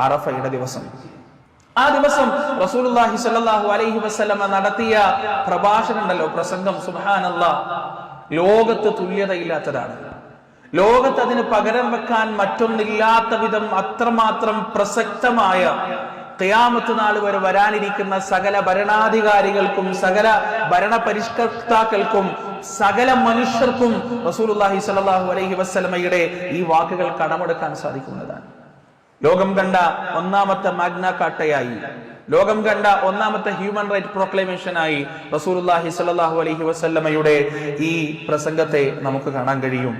അറഫയുടെ ദിവസം. ആ ദിവസം റസൂലുള്ളാഹി സ്വല്ലല്ലാഹു അലൈഹി വസല്ലമ നടത്തിയ പ്രഭാഷണം ഉണ്ടല്ലോ, പ്രസംഗം, സുബ്ഹാനല്ലാഹ്, ലോകത്ത് തുല്യതയില്ലാത്തതാണ്. ലോകത്ത് അതിന് പകരം വെക്കാൻ മറ്റൊന്നില്ലാത്ത വിധം അത്രമാത്രം പ്രസക്തമായ, ഖിയാമത്ത് നാൾ വരെ വരാനിരിക്കുന്ന സകല ഭരണാധികാരികൾക്കും സകല ഭരണ പരിഷ്കർത്താക്കൾക്കും സകല മനുഷ്യർക്കും റസൂലുള്ളാഹി സ്വല്ലല്ലാഹു അലൈഹി വസല്ലമയുടെ ഈ വാക്കുകൾ കടമെടുക്കാൻ സാധിക്കുന്നതാണ്. ലോകം കണ്ട ഒന്നാമത്തെ മാഗ്ന കാർട്ടയായി, ലോകം കണ്ട ഒന്നാമത്തെ ഹ്യൂമൻ റൈറ്റ് പ്രൊക്ലമേഷനായി റസൂലുള്ളാഹി സ്വല്ലല്ലാഹു അലൈഹി വസല്ലമയുടെ ഈ പ്രസംഗത്തെ നമുക്ക് കാണാൻ കഴിയും.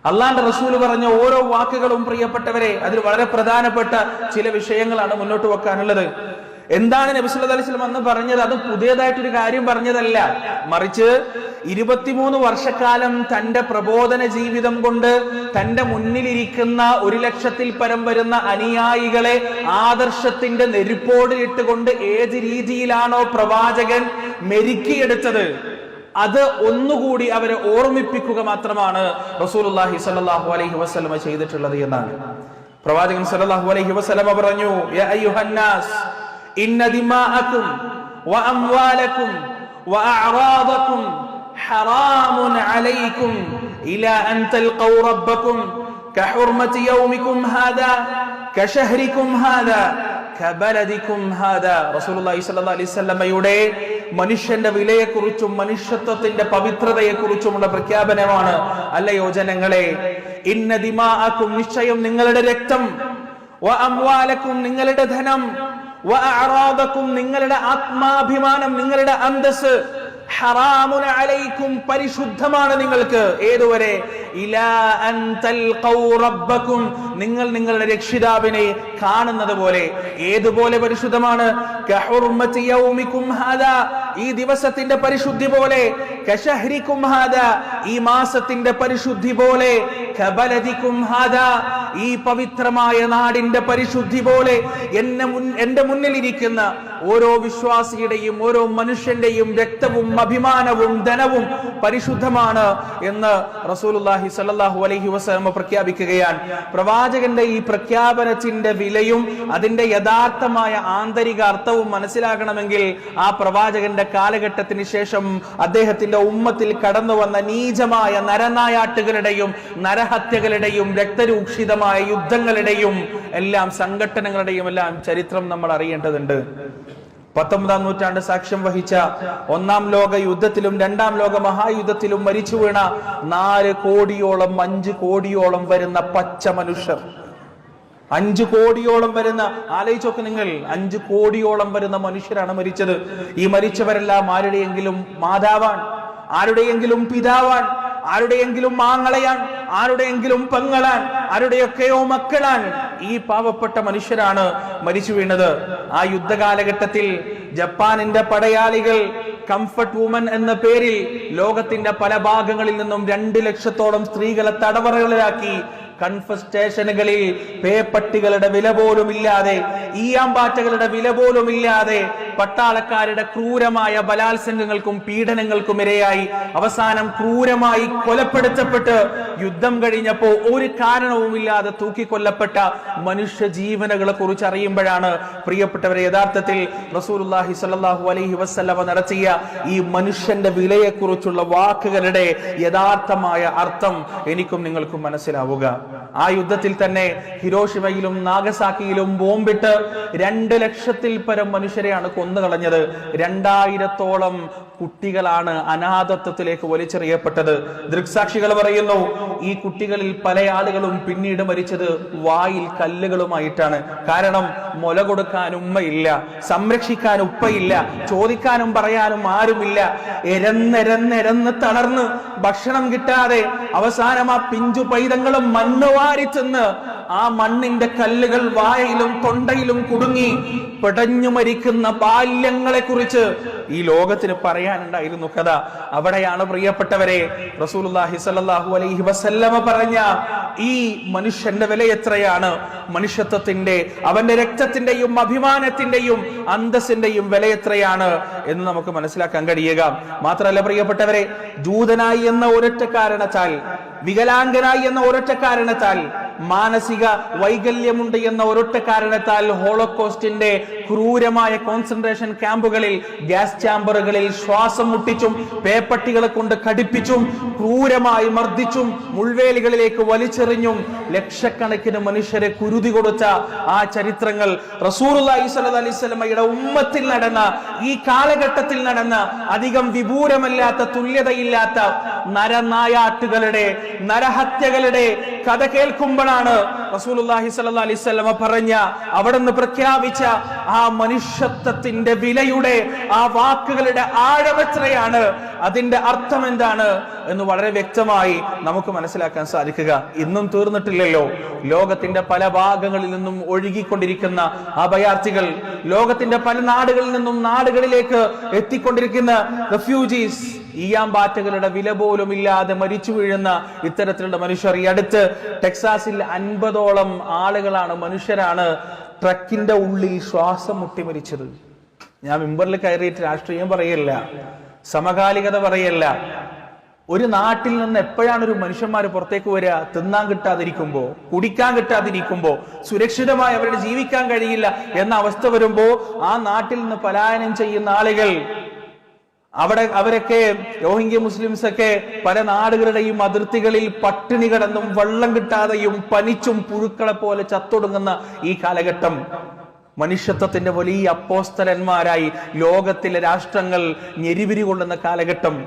അള്ളാന്റെ റസൂൽ പറഞ്ഞ ഓരോ വാക്കുകളും പ്രിയപ്പെട്ടവരെ, അതിൽ വളരെ പ്രധാനപ്പെട്ട ചില വിഷയങ്ങളാണ് മുന്നോട്ട് വെക്കാനുള്ളത്. എന്താണ് നബി സല്ലല്ലാഹു അലൈഹി വസല്ലം അന്ന് പറഞ്ഞത്? അത് പുതിയതായിട്ടൊരു കാര്യം പറഞ്ഞതല്ല, മറിച്ച് 23 വർഷക്കാലം തന്റെ പ്രബോധന ജീവിതം കൊണ്ട് തന്റെ മുന്നിലിരിക്കുന്ന 1,00,000-ൽ പരം വരുന്ന അനുയായികളെ ആദർശത്തിന്റെ നെരുപ്പോട് ഇട്ടുകൊണ്ട് ഏത് രീതിയിലാണോ പ്രവാചകൻ മെരുക്കിയെടുത്തത്, അത് ഒന്നുകൂടി അവരെ ഓർമ്മിപ്പിക്കുക മാത്രമാണ് റസൂലുള്ളാഹി സ്വല്ലല്ലാഹു അലൈഹി വസല്ലമ ചെയ്തിട്ടുള്ളത് എന്നാണ്. പ്രവാചകൻ സ്വല്ലല്ലാഹു അലൈഹി വസല്ലമ പറഞ്ഞു, യാ അയ്യുഹന്നാസ് ഇന്ന ദിമാഅകും വഅംവാലകും വഅഅറാദകും ഹറാമുൻ അലൈക്കും ഇലാ അൻ തൽഖൗ റബ്ബകും കഹുർമതി യൗമികും ഹാദാ കശഹരികും ഹാദാ കബലദികും ഹാദാ. റസൂലുള്ളാഹി സ്വല്ലല്ലാഹു അലൈഹി വസല്ലമയുടെ മനുഷ്യന്റെ വിലയെക്കുറിച്ചും മനുഷ്യത്വത്തിന്റെ പവിത്രതയെക്കുറിച്ചുമുള്ള പ്രഖ്യാപനമാണ്. അല്ലയോ ജനങ്ങളെ, ഇന്ന ദിമാഅകും, നിശ്ചയം നിങ്ങളുടെ രക്തം, വഅംവാലകും, നിങ്ങളുടെ ധനം, വഅഅറാദകും, നിങ്ങളുടെ ആത്മാഭിമാനം, നിങ്ങളുടെ അന്തസ്, ഹറാമുൻ അലൈക്കും, പരിശുദ്ധമാണ് നിങ്ങൾക്ക്. ഏതുവരെ? ഇലാ അൻ തൽഖൗ റബ്ബകും, നിങ്ങൾ നിങ്ങളുടെ രക്ഷിതാവിനെ കാണുന്നത് പോലെ. ഏതുപോലെ പരിശുദ്ധമാണ്? കഹുർമതി യൗമികും ഹാദാ, ഈ ദിവസത്തിന്റെ പരിശുദ്ധി പോലെ. കശഹരികും ഹാദാ, ഈ മാസത്തിന്റെ പരിശുദ്ധി പോലെ. കബലദികും ഹാദാ, ഈ പവിത്രമായ നാടിന്റെ പരിശുദ്ധി പോലെ. എന്റെ മുന്നിലിരിക്കുന്ന ഓരോ വിശ്വാസിയുടെയും ഓരോ മനുഷ്യന്റെയും രക്തവും അഭിമാനവും ധനവും പരിശുദ്ധമാണ് എന്ന് റസൂലുള്ളാഹി സ്വല്ലല്ലാഹു അലൈഹി വസല്ലം പ്രഖ്യാപിക്കുകയാണ്. പ്രവാചകന്റെ ഈ പ്രഖ്യാപനത്തിന്റെ വിലയും അതിന്റെ യഥാർത്ഥമായ ആന്തരിക അർത്ഥവും മനസ്സിലാക്കണമെങ്കിൽ ആ പ്രവാചകന്റെ കാലഘട്ടത്തിന് ശേഷം അദ്ദേഹത്തിന്റെ ഉമ്മത്തിൽ കടന്നു വന്ന നീചമായ നരനായാട്ടുകളുടെയും നരഹത്യകളുടെയും രക്തരൂക്ഷിതമായ യുദ്ധങ്ങളുടെയും എല്ലാം സംഘടനകളുടെയും എല്ലാം ചരിത്രം നമ്മൾ അറിയേണ്ടതുണ്ട്. 19-ാം നൂറ്റാണ്ട് സാക്ഷ്യം വഹിച്ച 1-ാം ലോക യുദ്ധത്തിലും 2-ാം ലോക മഹായുദ്ധത്തിലും മരിച്ചു വീണ 4 കോടിയോളം 5 കോടിയോളം വരുന്ന പച്ച മനുഷ്യർ, 5 കോടിയോളം വരുന്ന, ആലോചിച്ചൊക്കെ നിങ്ങൾ, 5 കോടിയോളം വരുന്ന മനുഷ്യരാണ് മരിച്ചത്. ഈ മരിച്ചവരെല്ലാം ആരുടെയെങ്കിലും മാതാവാൻ, ആരുടെയെങ്കിലും പിതാവാൻ, ആരുടെയെങ്കിലും ആങ്ങളയാൻ, ആരുടെയെങ്കിലും പെങ്ങളാൻ, ആരുടെയൊക്കെയോ മക്കളാൻ. ഈ പാവപ്പെട്ട മനുഷ്യരാണ് മരിച്ചു വീണത്. ആ യുദ്ധകാലഘട്ടത്തിൽ ജപ്പാനിന്റെ പടയാളികൾ കംഫർട്ട് വുമൻ എന്ന പേരിൽ ലോകത്തിന്റെ പല ഭാഗങ്ങളിൽ നിന്നും 2 ലക്ഷത്തോളം സ്ത്രീകളെ തടവറകളിലാക്കി. കൺഫെസ്റ്റേഷനുകളിൽ പേപ്പട്ടികളുടെ വില പോലും ഇല്ലാതെ, ഈയാമ്പാറ്റകളുടെ വില പോലും ഇല്ലാതെ പട്ടാളക്കാരുടെ ക്രൂരമായ ബലാത്സംഗങ്ങൾക്കും പീഡനങ്ങൾക്കും ഇരയായി അവസാനം ക്രൂരമായി കൊലപ്പെടുത്തപ്പെട്ട് യുദ്ധം കഴിഞ്ഞപ്പോ ഒരു കാരണവുമില്ലാതെ തൂക്കിക്കൊല്ലപ്പെട്ട മനുഷ്യ ജീവനുകളെ കുറിച്ച് അറിയുമ്പോഴാണ് പ്രിയപ്പെട്ടവരെ യഥാർത്ഥത്തിൽ റസൂലുള്ളാഹി സ്വല്ലല്ലാഹു അലൈഹി വസല്ലമ നടത്തിയ ഈ മനുഷ്യന്റെ വിലയെക്കുറിച്ചുള്ള വാക്കുകളുടെ യഥാർത്ഥമായ അർത്ഥം എനിക്കും നിങ്ങൾക്കും മനസ്സിലാവുക. ആ യുദ്ധത്തിൽ തന്നെ ഹിരോഷിമയിലും നാഗസാക്കിയിലും ബോംബിട്ട് 2 ലക്ഷത്തിൽ പരം മനുഷ്യരെയാണ് കൊന്നുകളഞ്ഞത്. 2000-ഓളം കുട്ടികളാണ് അനാഥത്വത്തിലേക്ക് വലിച്ചെറിയപ്പെട്ടത്. ദൃക്സാക്ഷികൾ പറയുന്നു, ഈ കുട്ടികളിൽ പല ആളുകളും പിന്നീട് മരിച്ചത് വായിൽ കല്ലുകളുമായിട്ടാണ്. കാരണം മുല കൊടുക്കാൻ ഉമ്മയില്ല, സംരക്ഷിക്കാൻ ഉപ്പയില്ല, ചോദിക്കാനും പറയാനും ആരുമില്ല. എരന്നെരന്നെരന്ന് തളർന്ന് ഭക്ഷണം കിട്ടാതെ അവസാനം ആ പിഞ്ചു പൈതങ്ങളും മണ്ണ് വാരി തിന്ന് ആ മണ്ണിന്റെ കല്ലുകൾ വായയിലും തൊണ്ടയിലും കുടുങ്ങി പിടഞ്ഞു മരിക്കുന്ന ബാല്യങ്ങളെ കുറിച്ച് ഈ ലോകത്തിന് പറയാനുണ്ടായിരുന്നു കഥ. അവിടെയാണ് പ്രിയപ്പെട്ടവരെ റസൂലുള്ളാഹി സ്വല്ലല്ലാഹു അലൈഹി വസല്ലമ പറഞ്ഞ ഈ മനുഷ്യന്റെ വില എത്രയാണ്, മനുഷ്യത്വത്തിന്റെ, അവന്റെ രക്തത്തിന്റെയും അഭിമാനത്തിന്റെയും അന്തസ്സിന്റെയും വില എത്രയാണ് എന്ന് നമുക്ക് മനസ്സിലാക്കാൻ കഴിയുക. മാത്രമല്ല പ്രിയപ്പെട്ടവരെ, ജൂതനായി എന്ന ഒരൊറ്റ കാരണത്താൽ, വികലാംഗനായി എന്ന ഒരൊറ്റ കാരണത്താൽ മാനസിക വൈകല്യമുണ്ട് എന്ന ഒരൊറ്റ കാരണത്താൽ ഹോളോകോസ്റ്റിന്റെ ക്രൂരമായ കോൺസെൻട്രേഷൻ ക്യാമ്പുകളിൽ, ഗ്യാസ് ചാമ്പറുകളിൽ ശ്വാസം മുട്ടിച്ചും പേപ്പട്ടികളെ കൊണ്ട് കടിപ്പിച്ചും ക്രൂരമായി മർദ്ദിച്ചും മുൾവേലികളിലേക്ക് വലിച്ചെറിഞ്ഞും ലക്ഷക്കണക്കിന് മനുഷ്യരെ കുരുതി കൊടുത്ത ആ ചരിത്രങ്ങൾ റസൂലുള്ളാഹി സ്വല്ലല്ലാഹു അലൈഹി വസല്ലമയുടെ ഉമ്മത്തിൽ നടന്ന, ഈ കാലഘട്ടത്തിൽ നടന്ന അധികം വിപൂരമല്ലാത്ത, തുല്യതയില്ലാത്ത നരനായാട്ടുകളുടെ, നരഹത്യകളുടെ കഥ കേൾക്കുമ്പോഴാണ് റസൂലുള്ളാഹി സ്വല്ലല്ലാഹു അലൈഹി വസല്ലമ പറഞ്ഞ, അവിടുന്ന് പ്രഖ്യാപിച്ച ആ മനുഷ്യത്വത്തിന്റെ വിലയുടെ ആ വാക്കുകളുടെ ആഴമെത്രയാണ്, അതിന്റെ അർത്ഥം എന്താണ് എന്ന് വളരെ വ്യക്തമായി നമുക്ക് മനസ്സിലാക്കാൻ സാധിക്കുക. ഇന്നും തീർന്നിട്ടില്ലല്ലോ. ലോകത്തിന്റെ പല ഭാഗങ്ങളിൽ നിന്നും ഒഴുകിക്കൊണ്ടിരിക്കുന്ന അഭയാർത്ഥികൾ, ലോകത്തിന്റെ പല നാടുകളിൽ നിന്നും നാടുകളിലേക്ക് എത്തിക്കൊണ്ടിരിക്കുന്ന റെഫ്യൂജീസ്, ഈയാമ്പാറ്റകളുടെ വില പോലും ഇല്ലാതെ മരിച്ചു വീഴുന്ന ഇത്തരത്തിലുള്ള മനുഷ്യർ. ഈ അടുത്ത് ടെക്സാസിൽ 50ഓളം ആളുകളാണ്, മനുഷ്യരാണ് ട്രക്കിന്റെ ഉള്ളിൽ ശ്വാസം മുട്ടി മരിച്ചത്. ഞാൻ മിമ്പറിൽ കയറിയിട്ട് രാഷ്ട്രീയം പറയല്ല, സമകാലികത പറയല്ല. ഒരു നാട്ടിൽ നിന്ന് എപ്പോഴാണ് ഒരു മനുഷ്യന്മാർ പുറത്തേക്ക് വരിക? തിന്നാൻ കിട്ടാതിരിക്കുമ്പോ, കുടിക്കാൻ കിട്ടാതിരിക്കുമ്പോ, സുരക്ഷിതമായി അവരുടെ ജീവിക്കാൻ കഴിയില്ല എന്ന അവസ്ഥ വരുമ്പോ ആ നാട്ടിൽ നിന്ന് പലായനം ചെയ്യുന്ന ആളുകൾ, അവരൊക്കെ റോഹിംഗ്യ മുസ്ലിംസ് ഒക്കെ പല നാടുകളുടെയും അതിർത്തികളിൽ പട്ടിണി കിടന്നും വെള്ളം കിട്ടാതെയും പനിച്ചും പുഴുക്കളെ പോലെ ചത്തൊടുങ്ങുന്ന ഈ കാലഘട്ടം, മനുഷ്യത്വത്തിന്റെ വലിയ അപ്പോസ്തലന്മാരായി ലോകത്തിലെ രാഷ്ട്രങ്ങൾ ഞെരിവിരി കൊള്ളുന്ന കാലഘട്ടം.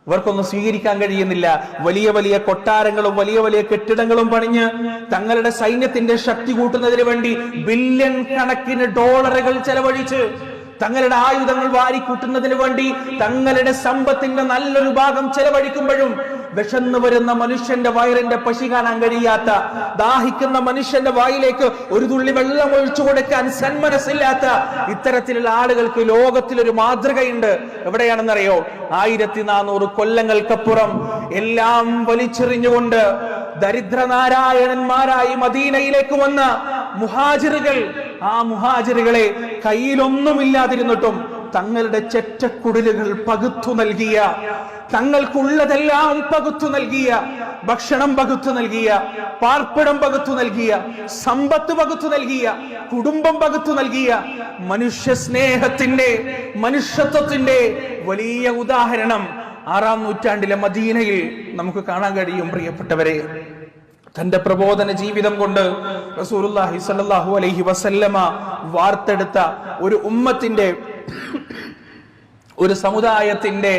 ഇവർക്കൊന്നും സ്വീകരിക്കാൻ കഴിയുന്നില്ല. വലിയ വലിയ കൊട്ടാരങ്ങളും വലിയ വലിയ കെട്ടിടങ്ങളും പണിഞ്ഞ് തങ്ങളുടെ സൈന്യത്തിന്റെ ശക്തി കൂട്ടുന്നതിന് വേണ്ടി ബില്യൺ കണക്കിന് ഡോളറുകൾ ചെലവഴിച്ച് തങ്ങളുടെ ആയുധങ്ങൾ വാരിക്കൂട്ടുന്നതിന് വേണ്ടി തങ്ങളുടെ സമ്പത്തിന്റെ നല്ലൊരു ഭാഗം ചെലവഴിക്കുമ്പോഴും വിശന്നു വരുന്ന മനുഷ്യന്റെ വയറിന്റെ പശി കാണാൻ കഴിയാത്ത, ദാഹിക്കുന്ന മനുഷ്യന്റെ വായിലേക്ക് ഒരു തുള്ളി വെള്ളം ഒഴിച്ചു കൊടുക്കാൻ സന്മനസ്സില്ലാത്ത ഇത്തരത്തിലുള്ള ആളുകൾക്ക് ലോകത്തിലൊരു മാതൃകയുണ്ട്. എവിടെയാണെന്നറിയോ? 1400 കൊല്ലങ്ങൾക്കപ്പുറം എല്ലാം വലിച്ചെറിഞ്ഞുകൊണ്ട് ദരിദ്രനാരായണന്മാരായി മദീനയിലേക്ക് വന്ന മുഹാജിറുകൾ, ആ മുഹാജിറുകളെ കയ്യിലൊന്നുമില്ലാതിരുന്നിട്ടും തങ്ങളുടെ ചെറ്റക്കുടിലുകൾ പകുത്തു നൽകിയ, തങ്ങൾക്കുള്ളതെല്ലാം പകുത്തു നൽകിയ, ഭക്ഷണം പകുത്തു നൽകിയ, പാർപ്പിടം പകുത്തു നൽകിയ, സമ്പത്ത് പകുത്തു നൽകിയ, കുടുംബം പകുത്തു നൽകിയ മനുഷ്യ സ്നേഹത്തിന്റെ, മനുഷ്യത്വത്തിന്റെ വലിയ ഉദാഹരണം 6-ാം നൂറ്റാണ്ടിലെ മദീനയിൽ നമുക്ക് കാണാൻ കഴിയും. പ്രിയപ്പെട്ടവരെ, തന്റെ പ്രബോധന ജീവിതം കൊണ്ട് റസൂലുള്ളാഹി സ്വല്ലല്ലാഹു അലൈഹി വസല്ലമ വാർത്തെടുത്ത ഒരു ഉമ്മത്തിന്റെ, ഒരു സമുദായത്തിന്റെ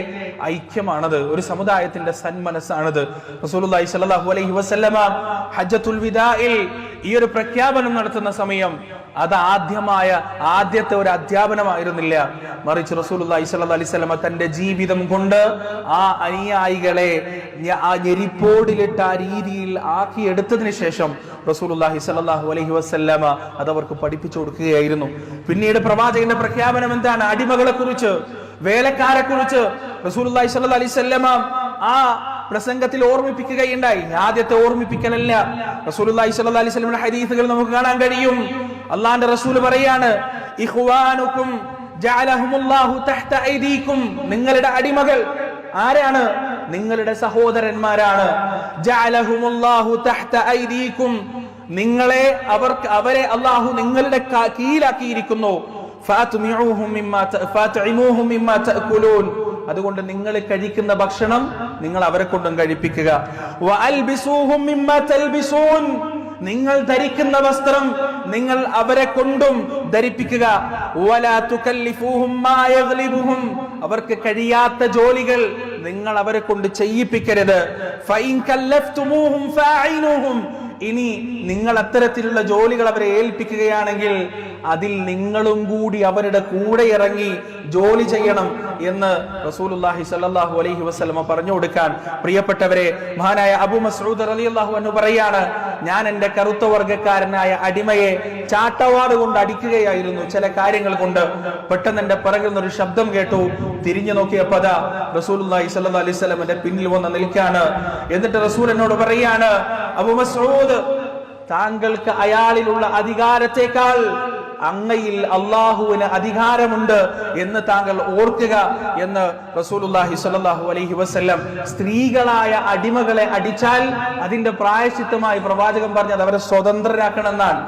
ഐക്യമാണത്, ഒരു സമുദായത്തിന്റെ സന്മനസ്സാണത്. റസൂലുള്ളാഹി സ്വല്ലല്ലാഹു അലൈഹി വസല്ലമ ഹജ്ജത്തുൽ വിദാഇൽ ഈ ഒരു പ്രഖ്യാപനം നടത്തുന്ന സമയം അത് ആദ്യത്തെ ഒരു അധ്യാപനമായിരുന്നില്ല. മറിച്ച് റസൂലുള്ളാഹി സ്വല്ലല്ലാഹു അലൈഹി വസല്ലമ തന്റെ ജീവിതം കൊണ്ട് ആ അനുയായികളെ ആ ഞെരിപ്പോടിലിട്ട് ആ രീതിയിൽ ആക്കിയെടുത്തതിന് ശേഷം റസൂലുള്ളാഹി സ്വല്ലല്ലാഹു അലൈഹി വസല്ലമ അത് അവർക്ക് പഠിപ്പിച്ചു കൊടുക്കുകയായിരുന്നു. പിന്നീട് പ്രവാചകന്റെ പ്രഖ്യാപനം എന്താണ്? അടിമകളെ കുറിച്ച്, വേലക്കാരെ കുറിച്ച് റസൂലുള്ളാഹി സ്വല്ലല്ലാഹു അലൈഹി വസല്ലമ ആ പ്രസംഗത്തിൽ ഓർമ്മിപ്പിക്കുകയുണ്ടായി. ആദ്യത്തെ ഓർമ്മിപ്പിക്കലല്ല. റസൂലുള്ളാഹി സ്വല്ലല്ലാഹു അലൈഹി വസല്ലമയുടെ ഹദീസുകൾ നമുക്ക് കാണാൻ കഴിയും. അല്ലാഹുവിന്റെ റസൂൽ പറയാണ്, ഇഖ്വാനുക്കും ജഅലഹുമുല്ലാഹു തഹ്ത ഐദീകും, നിങ്ങളുടെ അടിമകൾ ആരാണ്? നിങ്ങളുടെ സഹോദരന്മാരാണ്. ജഅലഹുമുല്ലാഹു തഹ്ത ഐദീകും, അവരെ അല്ലാഹു നിങ്ങളുടെ കീഴിലാക്കിയിരിക്കുന്നു. ഫാത്ഇമൂഹും മിമ്മാ തഅകുലൂൻ, അതുകൊണ്ട് നിങ്ങൾ കഴിക്കുന്ന ഭക്ഷണം നിങ്ങൾ അവരെ കൊണ്ടും കഴിപ്പിക്കുക. വഅൽബിസൂഹും മിമ്മാ തൽബിസൂൻ, നിങ്ങൾ ധരിക്കുന്ന വസ്ത്രം നിങ്ങൾ അവരെ കൊണ്ടും ധരിപ്പിക്കുക. വലാ തുകല്ലിഫൂഹും മാ യഗ്ലിബുഹും, അവർക്ക് കഴിയാത്ത ജോലികൾ നിങ്ങൾ അവരെ കൊണ്ട് ചെയ്യിപ്പിക്കരുത്. ഫഇൻ കല്ലഫ്തുമൂഹും ഫഅഇനുഹും, ഇനി നിങ്ങൾ അത്തരത്തിലുള്ള ജോലികൾ അവരെ ഏൽപ്പിക്കുകയാണെങ്കിൽ അതിൽ നിങ്ങളും കൂടി അവരുടെ കൂടെ ഇറങ്ങി ജോലി ചെയ്യണം എന്ന് റസൂലുള്ളാഹി സ്വല്ലല്ലാഹു അലൈഹി വസല്ലമ പറഞ്ഞു കൊടുക്കാൻ. പ്രിയപ്പെട്ടവരെ, മഹാനായ അബൂ മസ്ഊദ് റളിയല്ലാഹു അൻഹു പറയാണ്, ഞാൻ എന്റെ കറുത്ത വർഗ്ഗക്കാരനായ അടിമയെ ചാട്ടവാറ് കൊണ്ട് അടിക്കുകയായിരുന്നു ചില കാര്യങ്ങൾ കൊണ്ട്. പെട്ടെന്ന് എന്റെ പിറകിൽ നിന്നൊരു ശബ്ദം കേട്ടു. തിരിഞ്ഞു നോക്കിയപ്പോൾ അതാ റസൂലുള്ളാഹി സ്വല്ലല്ലാഹു അലൈഹി വസല്ലമയുടെ പിന്നിൽ വന്ന് നിൽക്കാണ്. എന്നിട്ട് റസൂൽ എന്നോട് പറയാണ്, അബൂ മസ്ഊദ്, താങ്കൾക്ക് അയാളിലുള്ള അധികാരത്തെക്കാൾ അങ്ങയിൽ അള്ളാഹുവിന് അധികാരമുണ്ട് എന്ന് താങ്കൾ ഓർക്കുക എന്ന് റസൂലുള്ളാഹി സ്വല്ലല്ലാഹു അലൈഹി വസല്ലം സ്ത്രീകളായ അടിമകളെ അടിച്ചാൽ അതിന്റെ പ്രായശ്ചിത്തമായി പ്രവാചകൻ പറഞ്ഞത് അവരെ സ്വതന്ത്രരാക്കണമെന്നാണ്.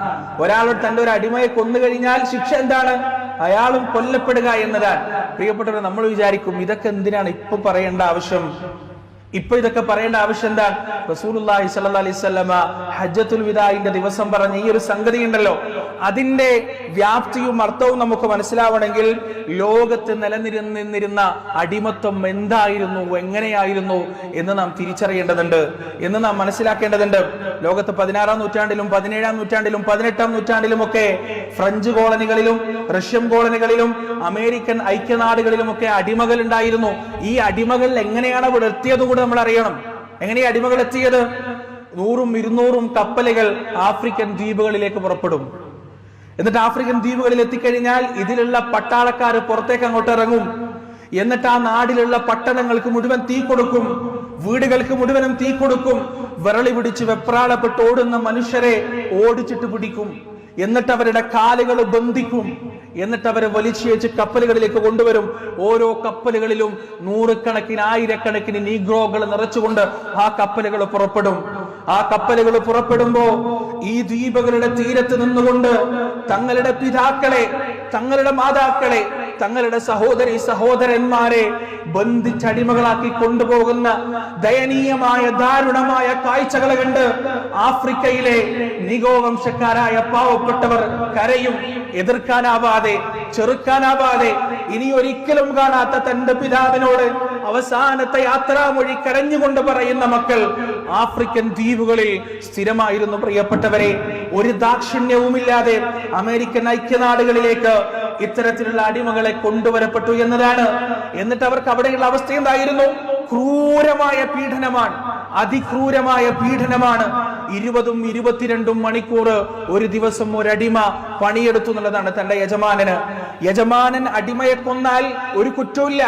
ഒരാളോട് തന്റെ ഒരു അടിമയെ കൊന്നു കഴിഞ്ഞാൽ ശിക്ഷ എന്താണ്? അയാളും കൊല്ലപ്പെടുക എന്നതാണ്. പ്രിയപ്പെട്ടവരെ, നമ്മൾ വിചാരിക്കും ഇതൊക്കെ എന്തിനാണ് ഇപ്പൊ പറയേണ്ട ആവശ്യം? ഇപ്പൊ ഇതൊക്കെ പറയേണ്ട ആവശ്യം എന്താ? റസൂലുള്ളാഹി സ്വല്ലല്ലാഹി അലൈഹി വസല്ലമ ഹജ്ജത്തുൽ വിദാഇന്റെ ദിവസം പറഞ്ഞ ഈ ഒരു സംഗതി ഉണ്ടല്ലോ, അതിന്റെ വ്യാപ്തിയും അർത്ഥവും നമുക്ക് മനസ്സിലാവണമെങ്കിൽ ലോകത്ത് നിലനിന്നിരുന്ന അടിമത്വം എന്തായിരുന്നു, എങ്ങനെയായിരുന്നു എന്ന് നാം തിരിച്ചറിയേണ്ടതുണ്ട്, എന്ന് നാം മനസ്സിലാക്കേണ്ടതുണ്ട്. ലോകത്ത് 16-ാം നൂറ്റാണ്ടിലും 17-ാം നൂറ്റാണ്ടിലും 18-ാം നൂറ്റാണ്ടിലും ഒക്കെ ഫ്രഞ്ച് കോളനികളിലും റഷ്യൻ കോളനികളിലും അമേരിക്കൻ ഐക്യനാടുകളിലും ഒക്കെ അടിമകൾ ഉണ്ടായിരുന്നു. ഈ അടിമകൾ എങ്ങനെയാണ് അവിടെ എത്തിയത് കൂടെ നമ്മൾ അറിയണം. എങ്ങനെയാ അടിമകൾ എത്തിയത്? 100-200 കപ്പലുകൾ ആഫ്രിക്കൻ ദ്വീപുകളിലേക്ക് പുറപ്പെടും. എന്നിട്ട് ആഫ്രിക്കൻ ദ്വീപുകളിൽ എത്തിക്കഴിഞ്ഞാൽ ഇതിലുള്ള പട്ടാളക്കാർ പുറത്തേക്ക് അങ്ങോട്ട് ഇറങ്ങും. എന്നിട്ട് ആ നാടിലുള്ള പട്ടണങ്ങൾക്ക് മുഴുവൻ തീ കൊടുക്കും, വീടുകൾക്ക് മുഴുവനും തീ കൊടുക്കും. വിരളി പിടിച്ച് വെപ്രാളപ്പെട്ട് ഓടുന്ന മനുഷ്യരെ ഓടിച്ചിട്ട് പിടിക്കും. എന്നിട്ട് അവരുടെ കാലുകൾ ബന്ധിക്കും. എന്നിട്ട് അവരെ വലിച്ചേച്ച് കപ്പലുകളിലേക്ക് കൊണ്ടുവരും. ഓരോ കപ്പലുകളിലും 100 ആയിരക്കണക്കിന് നീഗ്രോകൾ നിറച്ചുകൊണ്ട് ആ കപ്പലുകൾ പുറപ്പെടും. ആ കപ്പലുകൾ പുറപ്പെടുമ്പോ ഈ ദ്വീപുകളുടെ തീരത്ത് നിന്നുകൊണ്ട് തങ്ങളുടെ പിതാക്കളെ, തങ്ങളുടെ മാതാക്കളെ, തങ്ങളുടെ സഹോദരന്മാരെ ബന്ധിച്ചടിമകളാക്കി കൊണ്ടുപോകുന്ന ദയനീയമായ ദാരുണമായ കാഴ്ചകളെ കണ്ട് ആഫ്രിക്കയിലെ നിഗോ വംശക്കാരായ പാവപ്പെട്ടവർ കരയും. എതിർക്കാനാവാതെ, ചെറുക്കാനാവാതെ, ഇനി ഒരിക്കലും കാണാത്ത തന്റെ പിതാവിനോട് അവസാനത്തെ യാത്രാമൊഴി കരഞ്ഞുകൊണ്ട് പറയുന്ന മക്കൾ ആഫ്രിക്കൻ ദ്വീപുകളിൽ സ്ഥിരമായിരുന്നു. പ്രിയപ്പെട്ടവരെ, ഒരു ദാക്ഷിണ്യവുമില്ലാതെ അമേരിക്കൻ ഐക്യനാടുകളിലേക്ക് ഇത്തരത്തിലുള്ള അടിമകളെ കൊണ്ടുവരപ്പെട്ടു എന്നതാണ്. എന്നിട്ട് അവർക്ക് അവിടെയുള്ള അവസ്ഥ എന്തായിരുന്നു? ക്രൂരമായ പീഡനമാണ്, അതിക്രൂരമായ പീഡനമാണ്. 20-22 മണിക്കൂർ ഒരു ദിവസം ഒരടിമ പണിയെടുത്തു എന്നുള്ളതാണ് തന്റെ യജമാനന്. യജമാനൻ അടിമയെ കൊന്നാൽ ഒരു കുറ്റമില്ല,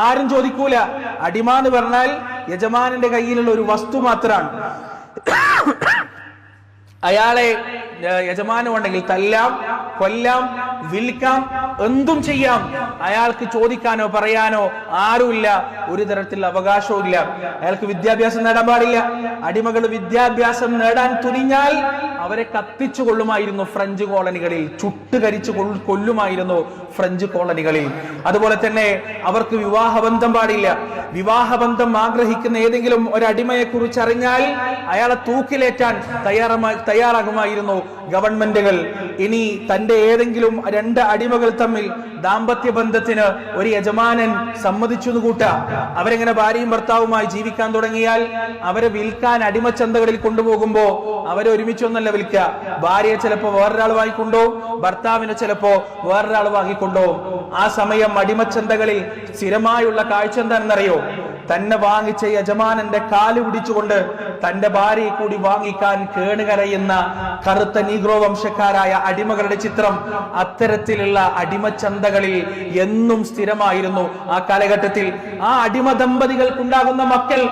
ആരും ചോദിക്കൂല. അടിമ എന്ന് പറഞ്ഞാൽ യജമാനന്റെ കയ്യിലുള്ള ഒരു വസ്തു മാത്രമാണ്. അയാളെ യജമാനമുണ്ടെങ്കിൽ തല്ലാം, കൊല്ലാം, വിൽക്കാം, എന്തും ചെയ്യാം. അയാൾക്ക് ചോദിക്കാനോ പറയാനോ ആരുമില്ല, ഒരു തരത്തിലുള്ള അവകാശവും ഇല്ല. അയാൾക്ക് വിദ്യാഭ്യാസം നേടാൻ പാടില്ല. അടിമകൾ വിദ്യാഭ്യാസം നേടാൻ തുനിഞ്ഞാൽ അവരെ കത്തിച്ചു കൊള്ളുമായിരുന്നു ഫ്രഞ്ച് കോളനികളിൽ, ചുട്ടുകരിച്ചു കൊല്ലുമായിരുന്നു ഫ്രഞ്ച് കോളനികളിൽ. അതുപോലെ തന്നെ അവർക്ക് വിവാഹബന്ധം പാടില്ല. വിവാഹബന്ധം ആഗ്രഹിക്കുന്ന ഏതെങ്കിലും ഒരു അടിമയെ കുറിച്ച് അറിഞ്ഞാൽ അയാളെ തൂക്കിലേറ്റാൻ തയ്യാറാകുമായിരുന്നു ഗവൺമെന്റുകൾ. ഇനി തന്റെ ഏതെങ്കിലും 2 അടിമകൾ തമ്മിൽ ദാമ്പത്യ ബന്ധത്തിന് ഒരു യജമാനൻ സമ്മതിച്ചു എന്ന് കൂട്ട, അവരെങ്ങനെ ഭാര്യയും ഭർത്താവുമായി ജീവിക്കാൻ തുടങ്ങിയാൽ അവരെ വിൽക്കാൻ അടിമച്ചന്തകളിൽ കൊണ്ടുപോകുമ്പോ അവരെ ഒരുമിച്ചൊന്നല്ല വിൽക്കുക. ഭാര്യയെ ചിലപ്പോ വേറൊരാൾ വാങ്ങിക്കൊണ്ടോ, ഭർത്താവിനെ ചിലപ്പോ വേറൊരാൾ വാങ്ങിക്കൊണ്ടോ. ആ സമയം അടിമച്ചന്തകളിൽ സ്ഥിരമായുള്ള കാഴ്ച എന്താണെന്നറിയോ? തന്നെ വാങ്ങിച്ച യജമാനന്റെ കാല് പിടിച്ചുകൊണ്ട് തന്റെ ഭാര്യയെ കൂടി വാങ്ങിക്കാൻ കേണുകരയുന്ന കറുത്ത നീഗ്രോ വംശക്കാരായ അടിമകളുടെ ചിത്രം അത്തരത്തിലുള്ള അടിമച്ചന്തകളിൽ എന്നും സ്ഥിരമായിരുന്നു ആ കാലഘട്ടത്തിൽ. ആ അടിമ ദമ്പതികൾക്കുണ്ടാകുന്ന മക്കൾ,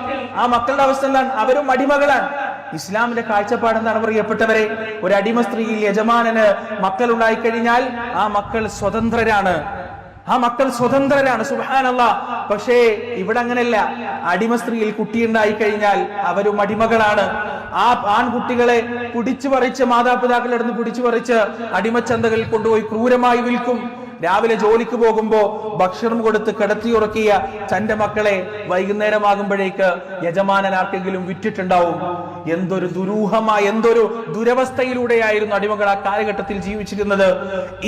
ആ മക്കളുടെ അവസ്ഥ എന്താണ്? അവരും അടിമകളാണ്. ഇസ്ലാമിന്റെ കാഴ്ചപ്പാട് എന്താണ് പ്രിയപ്പെട്ടവരെ? ഒരു അടിമ സ്ത്രീയിൽ യജമാനന് മക്കൾ ഉണ്ടായിക്കഴിഞ്ഞാൽ ആ മക്കൾ സ്വതന്ത്രരാണ്, ആ മക്കൾ സ്വതന്ത്രരാണ്. സുബ്ഹാനല്ലാഹ്. പക്ഷേ ഇവിടെ അങ്ങനെയല്ല. അടിമ സ്ത്രീയിൽ കുട്ടിയുണ്ടായി കഴിഞ്ഞാൽ അവരും അടിമകളാണ്. ആ ആൺകുട്ടികളെ പിടിച്ചു പറിച്ച്, മാതാപിതാക്കളുടെ അടുത്ത് പിടിച്ചു പറിച്ച് അടിമച്ചന്തകളിൽ കൊണ്ടുപോയി ക്രൂരമായി വിൽക്കും. രാവിലെ ജോലിക്ക് പോകുമ്പോ ഭക്ഷണം കൊടുത്ത് കിടത്തിയുറക്കിയ തന്റെ മക്കളെ വൈകുന്നേരമാകുമ്പോഴേക്ക് യജമാനൻ ആർക്കെങ്കിലും വിറ്റിട്ടുണ്ടാവും. എന്തൊരു ദുരൂഹമായ, എന്തൊരു ദുരവസ്ഥയിലൂടെയായിരുന്നു അടിമകൾ ആ കാലഘട്ടത്തിൽ ജീവിച്ചിരുന്നത്.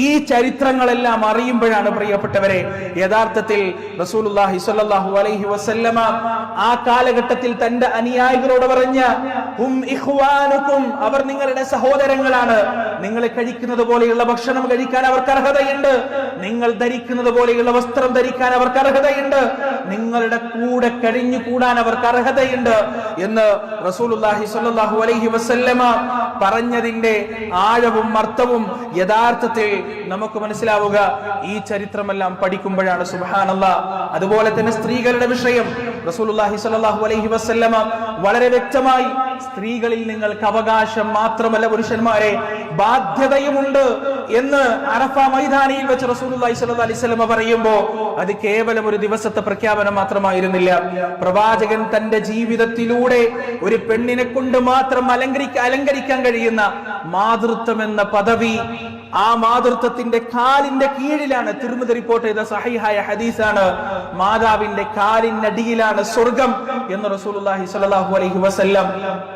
ഈ ചരിത്രങ്ങളെല്ലാം അറിയുമ്പോഴാണ് പ്രിയപ്പെട്ടവരെ യഥാർത്ഥത്തിൽ റസൂലുള്ളാഹി സ്വല്ലല്ലാഹു അലൈഹി വസല്ലമ ആ കാലഘട്ടത്തിൽ തന്റെ അനുയായികളോട് പറഞ്ഞ ഹും ഇഖ്വാനുക്കും, അവർ നിങ്ങളുടെ സഹോദരങ്ങളാണ്. നിങ്ങൾ കഴിക്കുന്നത് പോലെയുള്ള ഭക്ഷണം കഴിക്കാൻ അവർക്ക് അർഹതയുണ്ട്. നിങ്ങൾ ധരിക്കുന്നത് പോലെയുള്ള വസ്ത്രം ധരിക്കാൻ അവർക്ക് അർഹതയുണ്ട്. നിങ്ങളുടെ കൂടെ കഴിഞ്ഞു കൂടാൻ അവർക്ക് അർഹതയുണ്ട് എന്ന് റസൂലുള്ളാഹി സ്വല്ലല്ലാഹു അലൈഹി വസല്ലമ പറഞ്ഞതിന്റെ ആഴവും അർത്ഥവും യഥാർത്ഥത്തിൽ നമുക്ക് മനസ്സിലാവുക ഈ ചരിത്രമെല്ലാം പഠിക്കുമ്പോഴാണ്. സുബ്ഹാനല്ലാഹ്. അതുപോലെ തന്നെ സ്ത്രീകളുടെ വിഷയം റസൂലുള്ളാഹി സ്വല്ലല്ലാഹു അലൈഹി വസല്ലമ വളരെ വ്യക്തമായി, സ്ത്രീകളിൽ നിങ്ങൾക്ക് അവകാശം മാത്രമല്ല പുരുഷന്മാരെ ബാധ്യതയുമുണ്ട് എന്ന് അറഫ മൈതാനിയിൽ വെച്ച് റസൂലുള്ളാഹി സ്വല്ലല്ലാഹു അലൈഹി വസല്ലം പറയുമ്പോൾ അത് കേവലം ഒരു ദിവസത്തെ പ്രഖ്യാപനം മാത്രമായിരുന്നില്ല. പ്രവാചകൻ തന്റെ ജീവിതത്തിലൂടെ ഒരു പെണ്ണിനെ കൊണ്ട് മാത്രം അലങ്കരിക്കാൻ കഴിയുന്ന മാതൃത്വം എന്ന പദവി, ആ മാതൃത്വത്തിന്റെ കാലിന്റെ കീഴിലാണ്. തിർമിദി റിപ്പോർട്ട് ചെയ്ത സഹീഹായ ഹദീസാണ്, മാതാവിന്റെ കാലിനടിയിലാണ് സ്വർഗം എന്ന് റസൂലുള്ളാഹി സ്വല്ലല്ലാഹു അലൈഹി വസല്ലം.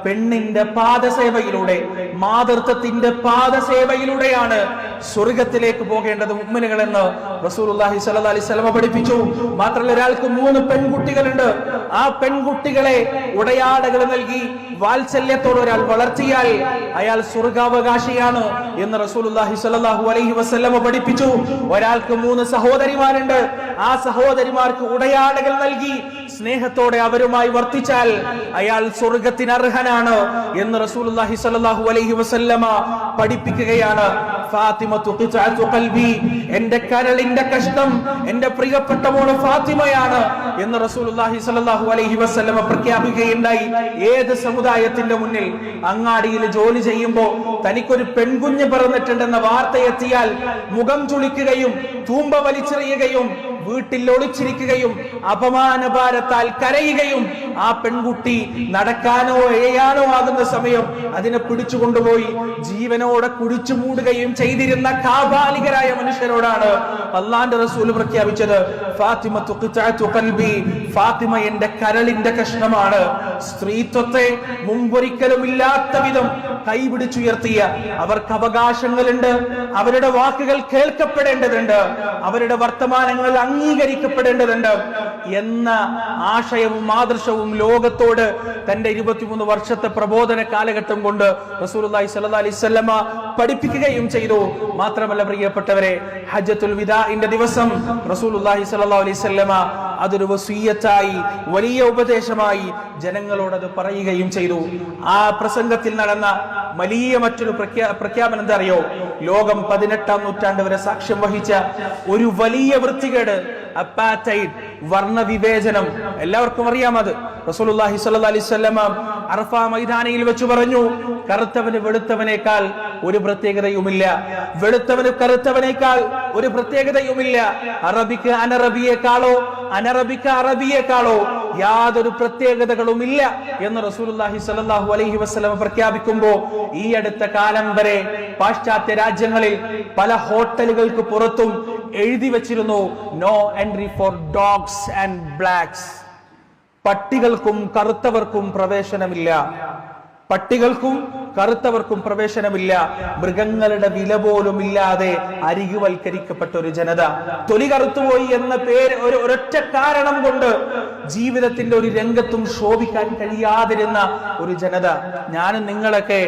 പെണ്ണിന്റെ പാദസേവയിലൂടെ, മാതൃത്വത്തിന്റെ പാദസേവയിലൂടെയാണ് സ്വർഗത്തിലേക്ക് പോകേണ്ടത് മുഅ്മിനുകൾ എന്ന് റസൂലുള്ളാഹി സ്വല്ലല്ലാഹു അലൈഹി വസല്ലം പഠിപ്പിച്ചു. മാത്രമല്ല, ഒരാൾക്ക് 3 പെൺകുട്ടികളുണ്ട്. ആ പെൺകുട്ടികളെ ഉടയാടകൾ നൽകി വാത്സല്യത്തോടെ ഒരാൾ വളർത്തിയാൽ അയാൾ സ്വർഗാവകാശിയാണ് എന്ന് റസൂലുള്ളാഹി സ്വല്ലല്ലാഹു അലൈഹി വസല്ലം പഠിപ്പിച്ചു. ഒരാൾക്ക് 3 സഹോദരിമാരുണ്ട്. ആ സഹോദരിമാർക്ക് ഉടയാടകൾ നൽകി സ്നേഹത്തോടെ അവരുമായി വർത്തിച്ചാൽ അയാൾ സ്വർഗത്തിന് അർഹനാണ് എന്ന് റസൂലുള്ളാഹി സ്വല്ലല്ലാഹു അലൈഹി വസല്ലമ പഠിപ്പിക്കുകയാണ്. ഫാത്തിമത്തു ഖിത്അത്തു ഖൽബി, എന്റെ കരളിന്റെ കഷ്ണം എന്റെ പ്രിയപ്പെട്ട മോള് ഫാത്തിമയാണ് എന്ന് റസൂലുള്ളാഹി സ്വല്ലല്ലാഹു അലൈഹി വസല്ലമ പ്രഖ്യാപിക്കുകയുണ്ടായി. ഏത് സമുദായത്തിന്റെ മുന്നിൽ അങ്ങാടിയിൽ ജോലി ചെയ്യുമ്പോൾ തനിക്കൊരു പെൺകുഞ്ഞ് പിറന്നിട്ടുണ്ടെന്ന വാർത്ത എത്തിയാൽ മുഖം ചുളിക്കുകയും തൂമ്പ വലിച്ചെറിയുകയും വീട്ടിൽ ഒളിച്ചിരിക്കുകയും അപമാനഭാരത്താൽ കരയുകയും ആ പെൺകുട്ടി നടക്കാനോ എഴയാനോ ആകുന്ന സമയം അതിനെ പിടിച്ചുകൊണ്ടുപോയി ജീവനോടെ കുടിച്ചു മൂടുകയും ചെയ്തിരുന്ന കാബാലികരായ മനുഷ്യരോടാണ് അല്ലാഹുവിന്റെ റസൂൽ പ്രഖ്യാപിച്ചത്, ഫാത്തിമത്തു ഖിത്അത്തു ഖൽബി, ഫാത്തിമ എന്റെ കരളിന്റെ കഷ്ണമാണ്. സ്ത്രീത്വത്തെ മുമ്പൊരിക്കലും ഇല്ലാത്ത വിധം കൈപിടിച്ചുയർത്തിയ, അവർക്ക് അവകാശങ്ങളുണ്ട്, അവരുടെ വാക്കുകൾ കേൾക്കപ്പെടേണ്ടതുണ്ട്, അവരുടെ വർത്തമാനങ്ങൾ അംഗീകരിക്കപ്പെടേണ്ടതുണ്ട് എന്ന ആശയവും ആദർശവും ലോകത്തോട് തന്റെ 23 വർഷത്തെ പ്രബോധന കാലഘട്ടം കൊണ്ട് റസൂലുള്ളാഹി സ്വല്ലല്ലാഹു അലൈഹി വസല്ലമ പഠിപ്പിക്കുകയും ചെയ്തു. മാത്രമല്ല പ്രിയപ്പെട്ടവരെ, ഹജ്ജത്തുൽ വിദാഇന്റെ ദിവസം റസൂലുള്ളാഹി സ്വല്ലല്ലാഹു അലൈഹി വസല്ലമ അതൊരു വസിയ്യത്തായി, വലിയ ഉപദേശമായി ജനങ്ങളോട് അത് പറയുകയും ചെയ്തു. ആ പ്രസംഗത്തിൽ നടന്ന വലിയ മറ്റൊരു പ്രഖ്യാപനം എന്താ അറിയോ? ലോകം 18-ാം നൂറ്റാണ്ട് വരെ സാക്ഷ്യം വഹിച്ച ഒരു വലിയ വൃത്തികേട്, അപ്പാർത്തൈഡ്, വർണ്ണവിവേചനം, എല്ലാവർക്കും അറിയാം. അത് റസൂലുള്ളാഹി സ്വല്ലല്ലാഹു അലൈഹി വസല്ലമ അറഫ മൈതാനിയിൽ വെച്ച് പറഞ്ഞു, കറുത്തവന് വെളുത്തവനേക്കാൾ ഒരു പ്രത്യേകതയുമില്ല, വെളുത്തവന് കറുത്തവനേക്കാൾ ഒരു പ്രത്യേകതയുമില്ല, അറബിക്ക് അനറബിയേക്കാളോ അനറബിക്ക് അറബിയേക്കാളോ യാതൊരു പ്രത്യേകതകളുമില്ല എന്ന് റസൂലുള്ളാഹി സ്വല്ലല്ലാഹു അലൈഹി വസല്ലം പ്രഖ്യാപിക്കുമ്പോൾ ഈ അടുത്ത കാലം വരെ പാശ്ചാത്യ രാജ്യങ്ങളിൽ പല ഹോട്ടലുകൾക്ക് പുറത്തും എഴുതി വെച്ചിരുന്നു, no entry for dogs and blacks. പട്ടികൾക്കും കറുത്തവർക്കും പ്രവേശനമില്ല, പട്ടികൾക്കും കറുത്തവർക്കും പ്രവേശനമില്ല. മൃഗങ്ങളുടെ വില പോലും ഇല്ലാതെ അരികുവൽക്കരിക്കപ്പെട്ട ഒരു ജനത, തൊലി കറുത്തുപോയി എന്ന പേര് ഒരൊറ്റ കാരണം കൊണ്ട് ജീവിതത്തിന്റെ ഒരു രംഗത്തും ശോഭിക്കാൻ കഴിയാതിരുന്ന ഒരു ജനത. ഞാനും നിങ്ങളൊക്കെ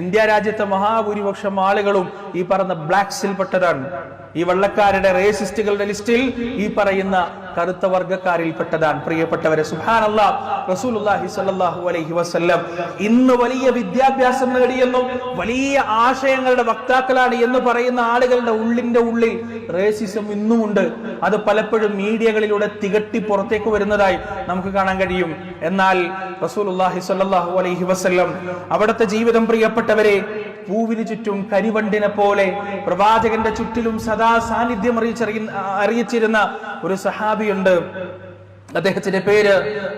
ഇന്ത്യ രാജ്യത്തെ മഹാഭൂരിപക്ഷം ആളുകളും ഈ പറഞ്ഞ ബ്ലാക്സിൽ പെട്ടതാണ്. ഈ വെള്ളക്കാരുടെ റേസിസ്റ്റുകളുടെ ലിസ്റ്റിൽ ഈ പറയുന്ന കറുത്ത വർഗക്കാരിൽ പെട്ടതാണ്. പ്രിയപ്പെട്ടവരെ, സുബ്ഹാനല്ലാഹ്, റസൂലുള്ളാഹി സ്വല്ലല്ലാഹു അലൈഹി വസല്ലം ഇന്ന് വലിയ വിദ്യാഭ്യാസം നേടിയെന്നും വലിയ ആശയങ്ങളുടെ വക്താക്കളാണ് എന്ന് പറയുന്ന ആളുകളുടെ ഉള്ളിൽ റേസിസം ഇന്നുമുണ്ട്. അത് പലപ്പോഴും മീഡിയകളിലൂടെ തികട്ടി പുറത്തേക്ക് വരുന്നതായി നമുക്ക് കാണാൻ കഴിയും. എന്നാൽ റസൂലുള്ളാഹി സ്വല്ലല്ലാഹു അലൈഹി വസല്ലം അവിടുത്തെ ജീവിതം, പ്രിയപ്പെട്ടവരെ, പൂവിന് ചുറ്റും കരിവണ്ടിനെ പോലെ പ്രവാചകന്റെ ചുറ്റിലും സദാ സാന്നിധ്യം അറിയിച്ചിരുന്ന ഒരു സഹാബിയുണ്ട്. അദ്ദേഹത്തിന്റെ പേര്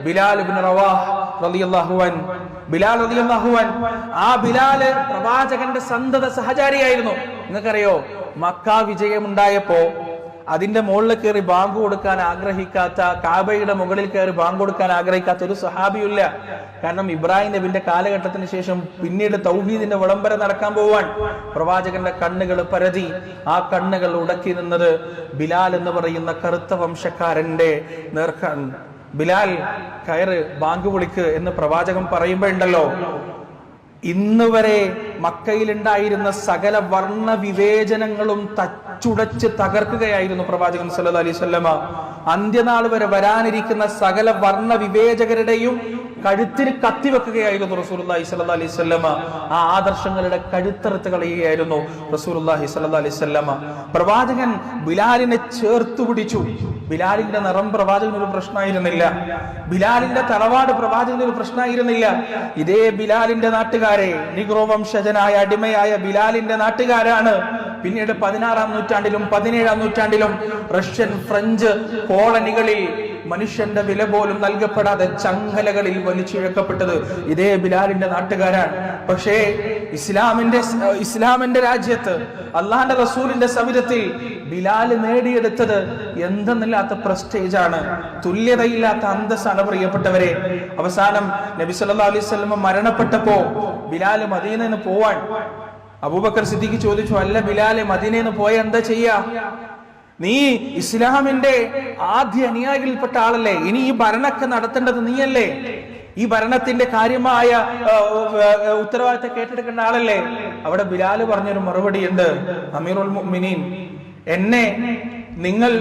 ബിലാൽ ഇബ്നു റവാഹ് റളിയല്ലാഹു അൻഹു. ബിലാൽ റളിയല്ലാഹു അൻഹു, ആ ബിലാല് പ്രവാചകന്റെ സന്തത സഹചാരിയായിരുന്നു. നിങ്ങൾക്കറിയോ, മക്ക വിജയമുണ്ടായപ്പോ അതിന്റെ മുകളിൽ കയറി ബാങ്ക് കൊടുക്കാൻ ആഗ്രഹിക്കാത്ത, കാബയുടെ മുകളിൽ കയറി ബാങ്ക് കൊടുക്കാൻ ആഗ്രഹിക്കാത്ത ഒരു സഹാബിയില്ല. കാരണം ഇബ്രാഹിം നബിന്റെ കാലഘട്ടത്തിന് ശേഷം പിന്നീട് തൗഹീദിന്റെ വിളംബരം നടക്കാൻ പോവാൻ പ്രവാചകന്റെ കണ്ണുകൾ പരതി. ആ കണ്ണുകൾ ഉടക്കി നിന്നത് ബിലാൽ എന്ന് പറയുന്ന കറുത്ത വംശക്കാരന്റെ നേർക്കാണ്. ബിലാൽ, കയറ്, ബാങ്ക് വിളിക്ക് എന്ന് പ്രവാചകൻ പറയുമ്പോഴുണ്ടല്ലോ, ഇന്ന് വരെ മക്കയിലുണ്ടായിരുന്ന സകല വർണ്ണ വിവേചനങ്ങളും തച്ചുടച്ച് തകർക്കുകയായിരുന്നു പ്രവാചകൻ സല്ലല്ലാഹു അലൈഹി വസല്ലമ. അന്ത്യനാൾ വരെ വരാനിരിക്കുന്ന സകല വർണ്ണ വിവേചകരുടെയും കഴുത്തിന് കത്തിവെക്കുകയായിരുന്നു റസൂലുള്ളാഹി സ്വല്ലല്ലാഹു അലൈഹി വസല്ലമ. ആ ആദർശങ്ങളുടെ കഴുത്തറുത്ത് കളയുകയായിരുന്നു റസൂലുള്ളാഹി സ്വല്ലല്ലാഹു അലൈഹി വസല്ലമ. പ്രവാചകൻ ബിലാലിനെ ചേർത്തു പിടിച്ചു. ബിലാലിന്റെ നിറം പ്രവാചകന് ഒരു പ്രശ്നമായിരുന്നില്ല, ബിലാലിന്റെ തറവാട് പ്രവാചകന് ഒരു പ്രശ്നമായിരുന്നില്ല. ഇതേ ബിലാലിന്റെ നാട്ടുകാരെ, നിഗ്രോ വംശജനായ അടിമയായ ബിലാലിന്റെ നാട്ടുകാരാണ് പിന്നീട് 16-ാം നൂറ്റാണ്ടിലും 17-ാം നൂറ്റാണ്ടിലും റഷ്യൻ ഫ്രഞ്ച് കോളനികളിൽ മനുഷ്യന്റെ വില പോലും നൽകപ്പെടാതെ ചങ്ങലകളിൽ വലിച്ചിഴക്കപ്പെട്ടത് ഇതേ ബിലാലിന്റെ നാട്ടുകാരാണ്. പക്ഷേ ഇസ്ലാമിന്റെ രാജ്യത്ത് അള്ളാന്റെ റസൂലിന്റെ സവിധത്തിൽ ബിലാൽ നേടിയെടുത്തത് എന്തെന്നില്ലാത്ത പ്രസ്റ്റേജ് ആണ്, തുല്യതയില്ലാത്ത അന്തസ്സാണ് പ്രിയപ്പെട്ടവരെ. അവസാനം നബി സല്ലല്ലാഹു അലൈഹി വസല്ലം മരണപ്പെട്ടപ്പോ ബിലാൽ മദീനയിൽ നിന്ന് പോവാൻ അബൂബക്കർ സിദ്ദീഖ് ചോദിച്ചു, അല്ല ബിലാലെ, മദീനയിൽ നിന്ന് പോയ എന്താ ചെയ്യാ? നീ ഇസ്ലാമിന്റെ ആദ്യ അനുയായികളിൽപ്പെട്ട ആളല്ലേ, ഇനി ഈ ഭരണമൊക്കെ നടത്തേണ്ടത് നീയല്ലേ, ഈ ഭരണത്തിന്റെ കാര്യമായ ഉത്തരവാദിത്തം കേട്ടെടുക്കേണ്ട ആളല്ലേ? അവിടെ ബിലാൽ പറഞ്ഞൊരു മറുപടി ഉണ്ട്, അമീറുൽ മുഅ്മിനീൻ, എന്നെ നിങ്ങൾ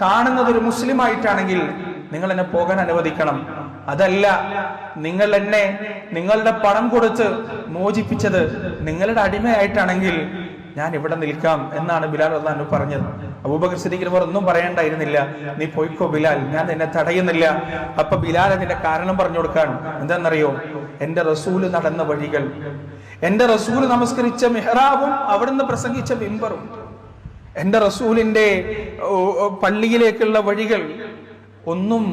കാണുന്നത് ഒരു മുസ്ലിം ആയിട്ടാണെങ്കിൽ നിങ്ങൾ എന്നെ പോകാൻ അനുവദിക്കണം. അതല്ല, നിങ്ങൾ എന്നെ നിങ്ങളുടെ പണം കൊടുത്ത് മോചിപ്പിച്ചത് നിങ്ങളുടെ അടിമയായിട്ടാണെങ്കിൽ ഞാൻ ഇവിടെ നിൽക്കാം എന്നാണ് ബിലാൽ റളിയല്ലാഹു അൻഹു പറഞ്ഞത്. അബൂബക്കർ സിദ്ദീഖ് ഒന്നും പറയേണ്ടായിരുന്നില്ല, നീ പോയിക്കോ ബിലാൽ, ഞാൻ നിന്നെ തടയുന്നില്ല. അപ്പൊ ബിലാൽ അതിന്റെ കാരണം പറഞ്ഞു കൊടുക്കാൻ, എന്താണെന്നറിയോ? എന്റെ റസൂല് നടന്ന വഴികൾ, എന്റെ റസൂല് നമസ്കരിച്ച മിഹ്റാബും അവിടുന്ന് പ്രസംഗിച്ച മിമ്പറും, എന്റെ റസൂലിന്റെ പള്ളിയിലേക്കുള്ള വഴികൾ ഒന്നും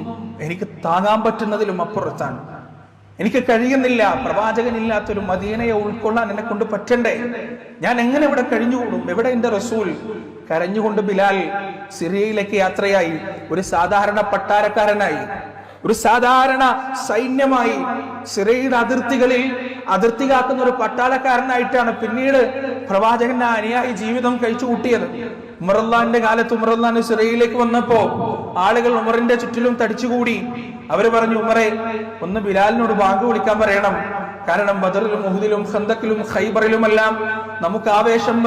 എനിക്ക് താങ്ങാൻ പറ്റുന്നതിലും അപ്പുറത്താണ്. എനിക്ക് കഴിയുന്നില്ല. പ്രവാചകനില്ലാത്തൊരു മദീനയെ ഉൾക്കൊള്ളാൻ എന്നെ കൊണ്ട് പറ്റണ്ടേ? ഞാൻ എങ്ങനെ ഇവിടെ കഴിഞ്ഞുകൂടും? എവിടെ എന്റെ റസൂൽ? കരഞ്ഞുകൊണ്ട് ബിലാൽ സിറിയയിലേക്ക് യാത്രയായി. ഒരു സാധാരണ പട്ടാരക്കാരനായി, ഒരു സാധാരണ സൈന്യമായി സിറിയയുടെ അതിർത്തി കാക്കുന്ന ഒരു പട്ടാളക്കാരനായിട്ടാണ് പിന്നീട് പ്രവാചകന്റെ അനുയായി ജീവിതം കഴിച്ചു കൂട്ടിയത്. ഉമറുല്ലാന്റെ കാലത്ത് ഉമറുല്ലാൻ സിറിയയിലേക്ക് വന്നപ്പോ ആളുകൾ ഉമറിന്റെ ചുറ്റിലും തടിച്ചുകൂടി. അവര് പറഞ്ഞു, ഉമറെ, ഒന്ന് ബിലാലിനോട് ബാങ്ക് വിളിക്കാൻ പറയണം. കാരണം ബദറിലും ഉഹുദിലും ഖന്തക്കിലും ഖൈബറിലുമെല്ലാം നമുക്ക് ആവേശം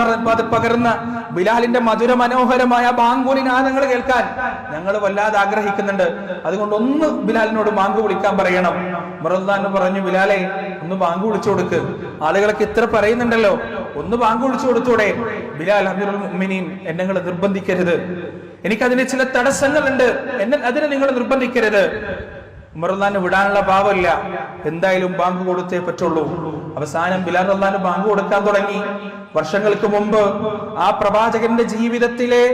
പകർന്ന ബിലാലിന്റെ മധുര മനോഹരമായ ബാങ്കുലിനാദങ്ങൾ കേൾക്കാൻ ഞങ്ങൾ വല്ലാതെ ആഗ്രഹിക്കുന്നുണ്ട്. അതുകൊണ്ട് ഒന്ന് ബിലാലിനോട് ബാങ്ക് വിളിക്കാൻ പറയണം. ഉമറുല്ലാൻ പറഞ്ഞു, ബിലാലെ, ഒന്ന് ബാങ്ക് വിളിച്ചു കൊടുക്ക്, ആളുകളൊക്കെ ഇത്ര പറയുന്നുണ്ടല്ലോ, ഒന്ന് ബാങ്ക് വിളിച്ചു കൊടുത്തൂടെ? ബിലാൽ, അമീറുൽ മുഅ്മിനീൻ, എന്നെ നിങ്ങൾ നിർബന്ധിക്കരുത്, എനിക്കതിന് ചില തടസ്സങ്ങളുണ്ട്, അതിനെ നിങ്ങൾ നിർബന്ധിക്കരുത്. ഉമറുല്ലാനെ വിടാനുള്ള ഭാവമില്ല, എന്തായാലും ബാങ്ക് കൊടുത്തേ പറ്റുള്ളൂ. അവസാനം ബിലാൽ റളിയല്ലാഹു അൻഹു ബാങ്ക് കൊടുക്കാൻ തുടങ്ങി. വർഷങ്ങൾക്ക് മുമ്പ് ആ പ്രവാചകന്റെ ജീവിതത്തിലെ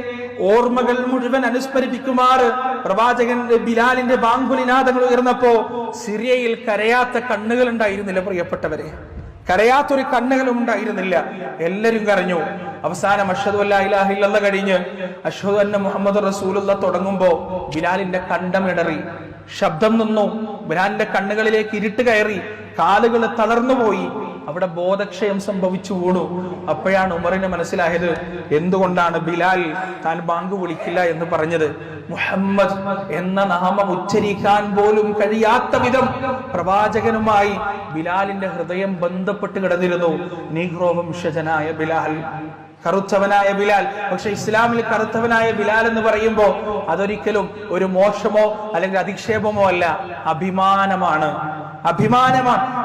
ഓർമ്മകൾ മുഴുവൻ അനുസ്മരിപ്പിക്കുമാർ പ്രവാചകന്റെ ബിലാലിന്റെ ബാങ്കുലിനാദങ്ങൾ ഉയർന്നപ്പോ സിറിയയിൽ കരയാത്ത കണ്ണുകൾ ഉണ്ടായിരുന്നില്ല പ്രിയപ്പെട്ടവരെ, കരയാത്തൊരു കണ്ണുകളും ഉണ്ടായിരുന്നില്ല. എല്ലാരും കരഞ്ഞു. അവസാനം അഷ്ഹദു അല്ലാ ഇലാഹ ഇല്ലല്ലാഹ് കഴിഞ്ഞ് അഷ്ഹദു അന്ന മുഹമ്മദ് റസൂലുള്ളാഹ് തുടങ്ങുമ്പോ ബിലാലിന്റെ കണ്ഠമിടറി, ശബ്ദം നിന്നു, ബിലാലിന്റെ കണ്ണുകളിലേക്ക് ഇരുട്ട് കയറി, കാലുകൾ തളർന്നുപോയി, അവിടെ ബോധക്ഷയം സംഭവിച്ചു വീണു. അപ്പോഴാണ് ഉമറിന് മനസ്സിലായത് എന്തുകൊണ്ടാണ് ബിലാൽ താൻ ബാങ്ക് വിളിക്കില്ല എന്ന് പറഞ്ഞത്. മുഹമ്മദ് എന്ന നാമം ഉച്ചരിക്കാൻ പോലും കഴിയാത്ത വിധം പ്രവാചകനുമായി ബിലാലിന്റെ ഹൃദയം ബന്ധപ്പെട്ട് കിടന്നിരുന്നു. നീഗ്രോ വംശജനായ ബിലാൽ, കറുത്തവനായ ബിലാൽ. പക്ഷെ ഇസ്ലാമിൽ കറുത്തവനായ ബിലാൽ എന്ന് പറയുമ്പോൾ അതൊരിക്കലും ഒരു മോശമോ അല്ലെങ്കിൽ അധിക്ഷേപമോ അല്ല, അഭിമാനമാണ്.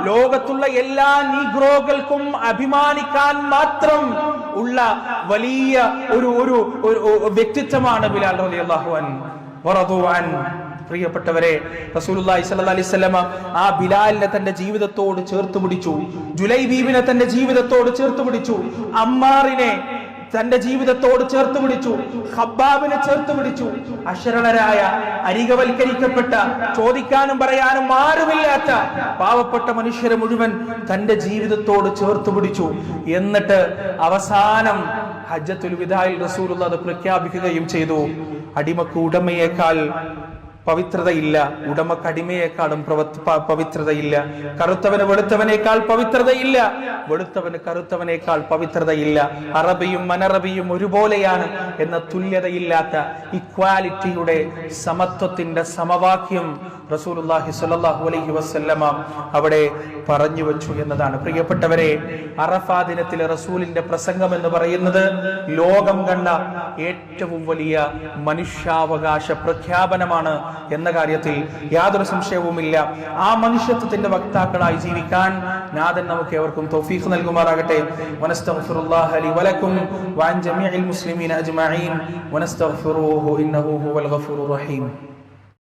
ലോകത്തുള്ള എല്ലാ നീഗ്രോകൾക്കും അഭിമാനിക്കാൻ മാത്രം ഉള്ള വലിയ ഒരു വ്യക്തിത്വമാണ് ബിലാൽ റളിയല്ലാഹു അൻഹു. പ്രിയപ്പെട്ടവരെ, റസൂലുള്ളാഹി സ്വല്ലല്ലാഹി അലൈഹി വസല്ലമ ആ ബിലാലിനെ തന്റെ ജീവിതത്തോട് ചേർത്ത് പിടിച്ചു, ജുലൈബീബിനെ തന്റെ ജീവിതത്തോട് ചേർത്ത് പിടിച്ചു, അമ്മാറിനെ തന്റെ ജീവിതത്തോട് ചേർത്ത് പിടിച്ചു, ഖബ്ബാബിനെ ചേർത്ത് പിടിച്ചു. അശരണരായ, അരികവൽക്കരിക്കപ്പെട്ട, ചോദിക്കാനും പറയാനും ആരുമില്ലാത്ത പാവപ്പെട്ട മനുഷ്യരെ മുഴുവൻ തന്റെ ജീവിതത്തോട് ചേർത്ത് പിടിച്ചു. എന്നിട്ട് അവസാനം ഹജ്ജത്തുൽ വിദായിൽ റസൂലുള്ളാഹി അത് പ്രഖ്യാപിക്കുകയും ചെയ്തു, അടിമക്ക് ഉടമയേക്കാൾ പവിത്രതയില്ല, ഉടമക്ക് അടിമയെക്കാളും പവിത്രതയില്ല, കറുത്തവന് വെളുത്തവനേക്കാൾ പവിത്രതയില്ല, വെളുത്തവന് കറുത്തവനേക്കാൾ പവിത്രതയില്ല, അറബിയും അനറബിയും ഒരുപോലെയാണ് എന്ന തുല്യതയില്ലാത്ത ഇക്വാലിറ്റിയുടെ, സമത്വത്തിന്റെ സമവാക്യം റസൂലുള്ളാഹി സ്വല്ലല്ലാഹു അലൈഹി വസല്ലമ അവിടെ പറഞ്ഞു വെച്ചു എന്നതാണ്. പ്രിയപ്പെട്ടവരെ, അറഫാ ദിനത്തിലെ റസൂലിന്റെ പ്രസംഗം എന്ന് പറയുന്നത് ലോകം കണ്ട ഏറ്റവും വലിയ മനുഷ്യാവകാശ പ്രഖ്യാപനമാണ് എന്ന കാര്യത്തിൽ യാതൊരു സംശയവുമില്ല. ആ മനുഷ്യത്വത്തിന്റെ വക്താക്കളായി ജീവിക്കാൻ നാഥൻ നമുക്ക് ഏവർക്കും തൗഫീഖ് നൽകുമാറാകട്ടെ. വനസ്തഗ്ഫിറുല്ലാഹ ലി വലക്കും വഅൻ ജമീഇൽ മുസ്ലിമീന അജ്മഈൻ വനസ്തഗ്ഫിറൂഹു ഇന്നഹു ഹുവൽ ഗഫൂറുർ റഹീം.